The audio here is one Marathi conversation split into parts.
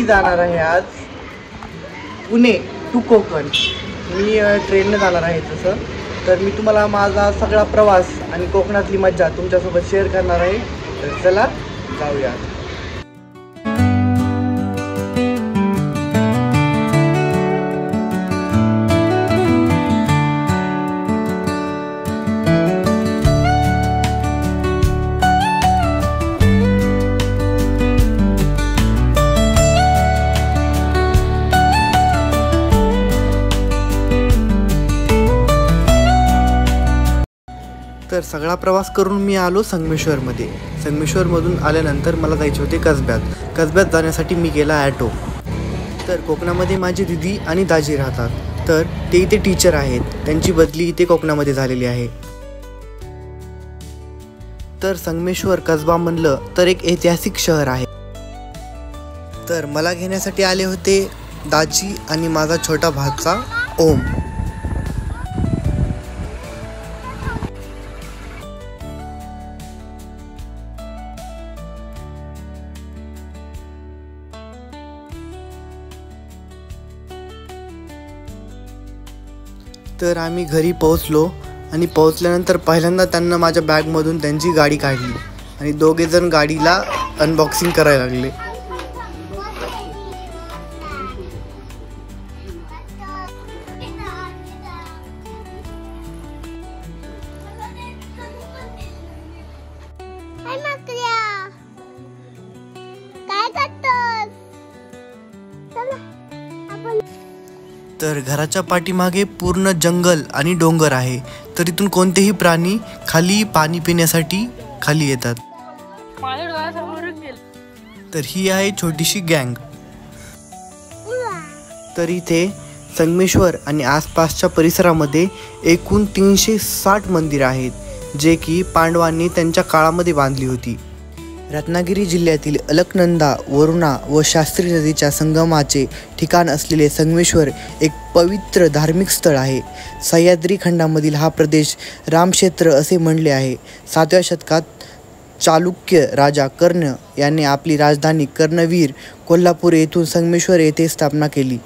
जाणार आहे आज पुणे टू कोकण। मी ट्रेनने जाणार आहे तसं, तर मी तुम्हाला माझा सगळा प्रवास आणि कोकणातली मज्जा तुमच्यासोबत शेअर करणार आहे। तर चला जाऊया। तर सगळा प्रवास करून मी आलो संगमेश्वरमध्ये। संगमेश्वरमधून आल्यानंतर मला जायचे होते कसब्यात। कसब्यात जाण्यासाठी मी गेला ॲटो। तर कोकणामध्ये माझी दिदी आणि दाजी राहतात, तर ते इथे टीचर आहेत। त्यांची बदली इथे कोकणामध्ये झालेली आहे। तर संगमेश्वर कसबा म्हणलं तर एक ऐतिहासिक शहर आहे। तर मला घेण्यासाठी आले होते दाजी आणि माझा छोटा भाचा ओम। तर आम्ही घरी पोहोचलो आणि पोहोचल्यानंतर पहिल्यांदा त्यांना माझ्या बॅगमधून त्यांची गाडी काढली आणि दोघे जण गाडीला अनबॉक्सिंग करायला लागले। तर घराच्या पाठीमागे पूर्ण जंगल आणि डोंगर आहे, तर इथून कोणतेही प्राणी खाली पाणी पिण्यासाठी खाली येतात। तर ही आहे छोटीशी गँग। तर इथे संगमेश्वर आणि आसपासच्या परिसरामध्ये एकूण 360 मंदिर आहेत, जे की पांडवांनी त्यांच्या काळामध्ये बांधली होती। रत्नागिरी जिल्ह्यातील अलकनंदा, वरुणा व शास्त्री नदीच्या संगमाचे ठिकाण असलेले संगमेश्वर एक पवित्र धार्मिक स्थळ आहे। सह्याद्री खंडामधील हा प्रदेश रामक्षेत्र असे म्हणले आहे। 7व्या शतकात चालुक्य राजा कर्ण याने आपली राजधानी कर्णवीर कोल्हापूर येथून संगमेश्वर येथे स्थापना केली।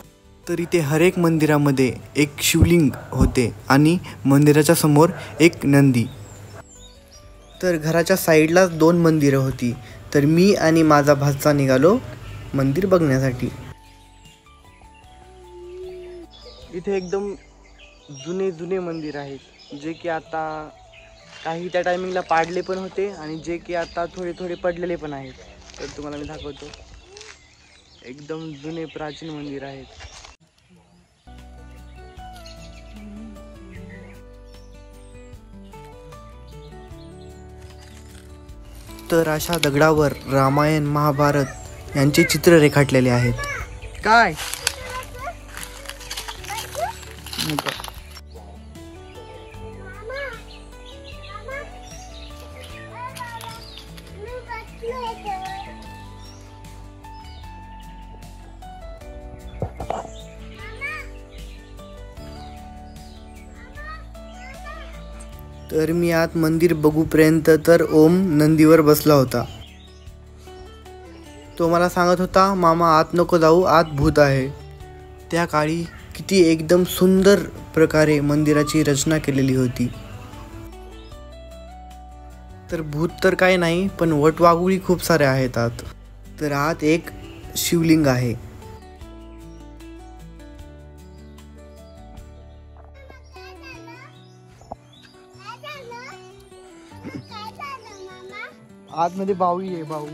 तर इथे हर एक मंदिरामध्ये एक शिवलिंग होते आणि मंदिराच्या समोर एक नंदी। तर घराच्या साईडलाच 2 मंदिरं होती। तर मी आणि माझा भाचा निघालो मंदिर बघण्यासाठी। इथे एकदम जुने मंदिर आहेत, जे की आता काही त्या टायमिंगला पाडले पण होते आणि जे की आता थोडे पडलेले पण आहेत। तर तुम्हाला मी दाखवतो, एकदम जुने प्राचीन मंदिर आहेत। तर अशा दगडावर रामायण महाभारत यांचे चित्र रेखाटलेले आहेत। काय तर मी आत मंदिर बघूपर्यंत तर ओम नंदीवर बसला होता। तो मला सांगत होता, मामा आत नको जाऊ, आत भूत आहे। त्या काळी किती एकदम सुंदर प्रकारे मंदिराची रचना केलेली होती। तर भूत तर काय नाही, पण वटवाघुळी खूप सारे आहेत आत। तर आत एक शिवलिंग आहे। आतमध्ये बाहुली आहे, बाहू।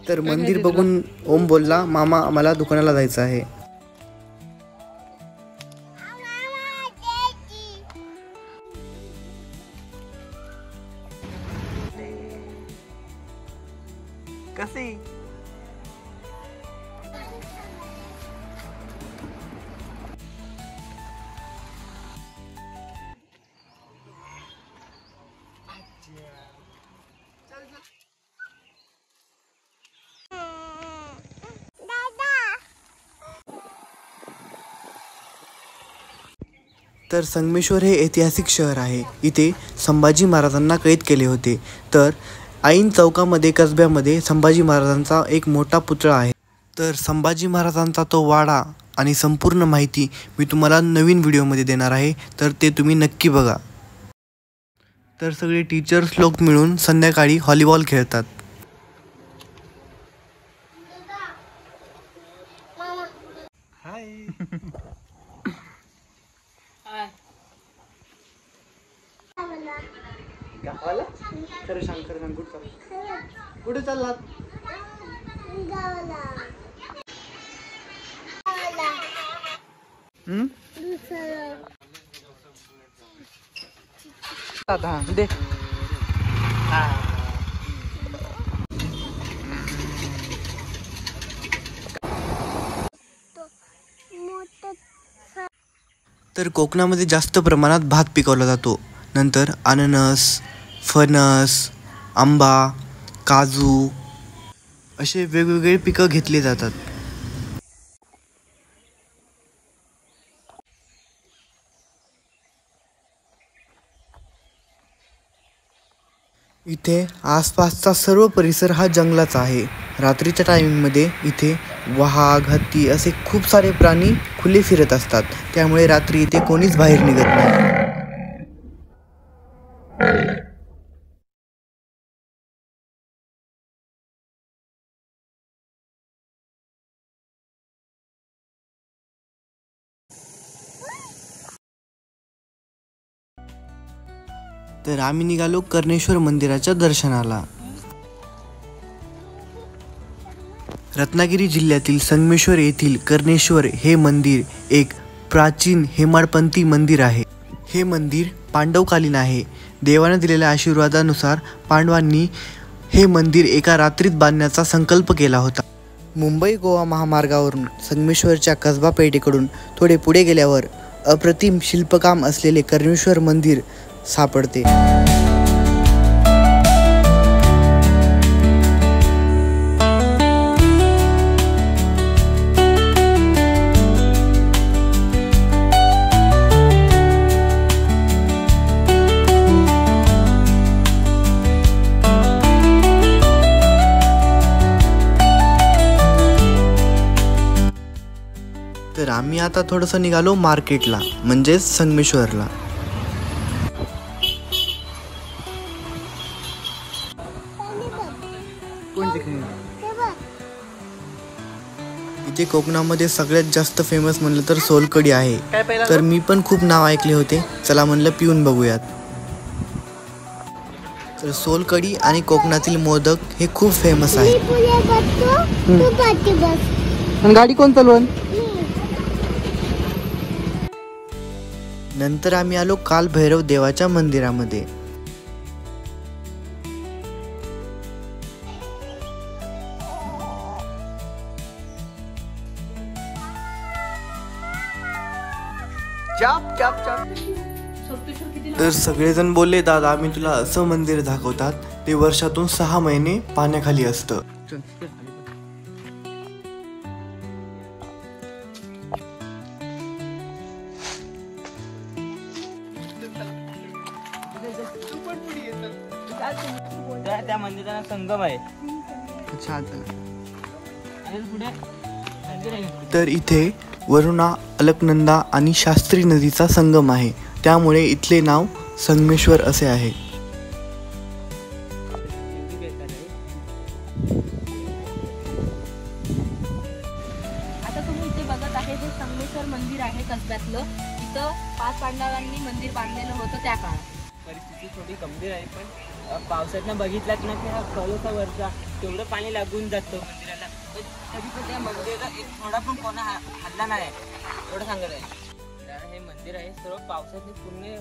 तर मंदिर बघून ओम बोलला, मामा आम्हाला दुकानाला जायचं आहे। कसे तर संगमेश्वर हे ऐतिहासिक शहर आहे. इथे संभाजी महाराजांना कैद केले होते. तर ऐन चौकामध्ये कसब्यामध्ये संभाजी महाराजांचा एक मोठा पुतळा आहे. तर संभाजी महाराजांचा तो वाडा आणि संपूर्ण माहिती मी तुम्हाला नवीन व्हिडिओमध्ये देणार आहे. तर ते तुम्ही नक्की बघा. तर सगळे टीचर्स लोक मिळून संध्याकाळी व्हॉलीबॉल खेळतात. गावाला खरं सांग कुठे चाललात? आता दे. तर कोकणामध्ये जास्त प्रमाणात भात पिकवला जातो. नंतर अननस, फणस, आंबा, काजू असे वेगवेगळे पिकं घेतली जातात. इथे आसपासचा सर्व परिसर हा जंगलाचा आहे. रात्रीच्या टायमिंगमध्ये इथे वाघ, हत्ती असे खूप सारे प्राणी खुले फिरत असतात. त्यामुळे रात्री इथे कोणीच बाहेर निघत नाही. तर आम्ही निघालो कर्णेश्वर मंदिराच्या दर्शनाला. रत्नागिरी जिल्ह्यातील संगमेश्वर येथील कर्णेश्वर हे मंदिर एक प्राचीन हेमाडपंथी मंदिर आहे. हे मंदिर पांडवकालीन आहे. देवाने दिलेल्या आशीर्वादानुसार पांडवांनी हे मंदिर एका रात्रीत बांधण्याचा संकल्प केला होता. मुंबई गोवा महामार्गावरून संगमेश्वरच्या कसबा पेठेकडून थोडे पुढे गेल्यावर अप्रतिम शिल्पकाम असलेले कर्णेश्वर मंदिर सापडते. तर आम्ही आता थोडंसं निघालो मार्केटला, म्हणजेच संगमेश्वरला. इथे कोकणामध्ये सगळ्यात जास्त फेमस म्हणलं तर सोलकढी आहे. तर मी पण खूप नाव ऐकले होते. चला म्हणलं पिऊन बघूयात. तर सोलकढी आणि कोकणातील मोदक हे खूप फेमस आहे. गाडी कोण चालवण? नंतर आम्ही आलो काल भैरव देवाच्या मंदिरामध्ये. तर सगळेजण बोलले, दादा आम्ही तुला असं मंदिर दाखवतात ते वर्षातून 6 महिने पाण्याखाली असतं. त्या मंदिराला संगम आहे. तर इथे वरुणा, अलकनंदा आणि शास्त्री नदीचा संगम आहे. त्यामुळे इथले नाव संगमेश्वर असे आहे. आता तुम्ही इथे बघत आहे हे संगमेश्वर मंदिर आहे कसब्यातलं. इथं 5 पांडवांनी मंदिर बांधलेलं होतं त्या काळात. परिस्थिती थोडी गंभीर आहे, पण पावसातनं बघितलात ना की हा खरोचा वरचा तेवढं पाणी लागून जातं मंदिराला. तरी पण त्या मंदिराला एक थोडा पण कोणा हल्ला नाही एवढं सांगत आहे. हे मंदिर आहे सर्व पावसात पूर्ण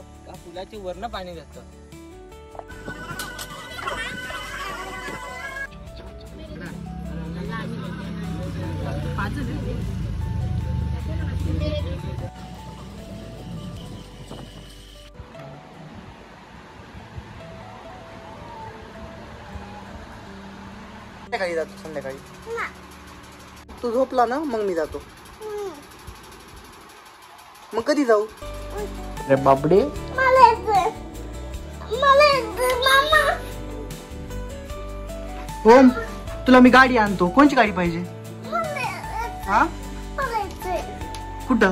पुलाची वरनं पाणी जातं. संध्याकाळी जातो. संध्याकाळी तू झोपला ना मग मी जातो. मग कधी जाऊ? अरे बापडे. ओम, तुला मी गाडी आणतो. कोणची गाडी पाहिजे? हा, कुठं?